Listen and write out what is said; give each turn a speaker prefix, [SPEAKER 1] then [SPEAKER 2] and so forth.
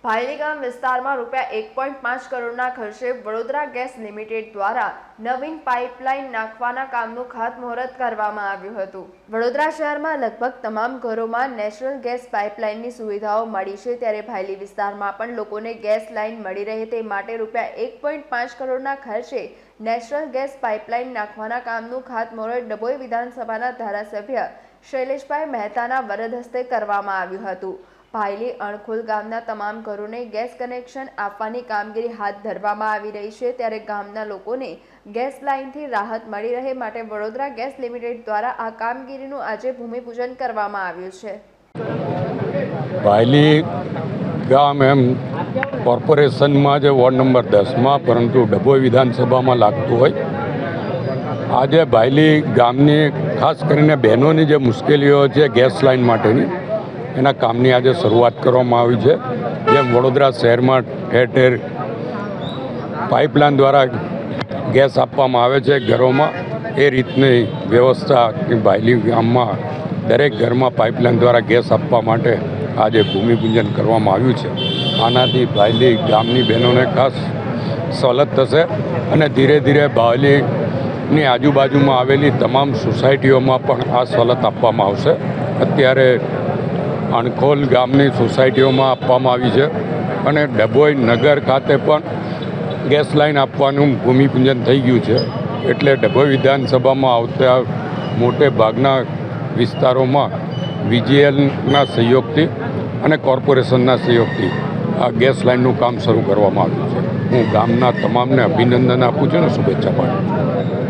[SPEAKER 1] ભાયલી ગામ વિસ્તારમાં ₹1.5 કરોડના ખર્ચે વડોદરા ગેસ લિમિટેડ દ્વારા નવીન પાઇપલાઇન નાખવાના કામનું ખાતમુહૂર્ત કરવામાં આવ્યું હતું। વડોદરા શહેરમાં લગભગ તમામ ઘરોમાં નેચરલ ગેસ પાઇપલાઇનની સુવિધાઓ મળી છે, ત્યારે ભાયલી વિસ્તારમાં પણ લોકોને ગેસ લાઇન મળી રહે તે માટે ₹1.5 કરોડના ખર્ચે નેચરલ ગેસ પાઇપલાઇન નાખવાના કામનું ખાતમુહૂર્ત ડભોઈ વિધાનસભાના ધારાસભ્ય શૈલેષભાઈ મહેતાના વરદ હસ્તે કરવામાં આવ્યું હતું। ભાયલી અણખોલ ગામના તમામ ઘરોને ગેસ કનેક્શન આપવાની કામગીરી હાથ ધરવામાં આવી રહી છે, ત્યારે ગામના લોકોને ગેસ લાઇનથી રાહત મળી રહે માટે વડોદરા ગેસ લિમિટેડ દ્વારા આ કામગીરીનું આજે ભૂમિપૂજન કરવામાં આવ્યું છે।
[SPEAKER 2] ભાયલી ગામ એમ કોર્પોરેશનમાં જે વોર્ડ નંબર 10માં પરંતુ ડભોઈ વિધાનસભામાં લાગતું હોય, આજે ભાયલી ગામની ખાસ કરીને બહેનોની જે મુશ્કેલીઓ છે ગેસ લાઇન માટેની, એના કામની આજે શરૂઆત કરવામાં આવી છે। જેમ વડોદરા શહેરમાં ઠેર ઠેર પાઇપલાઇન દ્વારા ગેસ આપવામાં આવે છે ઘરોમાં, એ રીતની વ્યવસ્થા ભાયલી ગામમાં દરેક ઘરમાં પાઇપલાઇન દ્વારા ગેસ આપવા માટે આજે ભૂમિપૂજન કરવામાં આવ્યું છે। આનાથી ભાયલી ગામની બહેનોને ખાસ સવલત થશે અને ધીરે ધીરે ભાયલીની આજુબાજુમાં આવેલી તમામ સોસાયટીઓમાં પણ આ સવલત આપવામાં આવશે। અત્યારે અણખોલ ગામની સોસાયટીઓમાં આપવામાં આવી છે અને ડભોઈ નગર ખાતે પણ ગેસ લાઇન આપવાનું ભૂમિપૂજન થઈ ગયું છે, એટલે ડભોઈ વિધાનસભામાં આવતા મોટે ભાગના વિસ્તારોમાં VGLના સહયોગથી અને કોર્પોરેશનના સહયોગથી આ ગેસ લાઇનનું કામ શરૂ કરવામાં આવ્યું છે। હું ગામના તમામને અભિનંદન આપું છું અને શુભેચ્છા પાઠવું છું।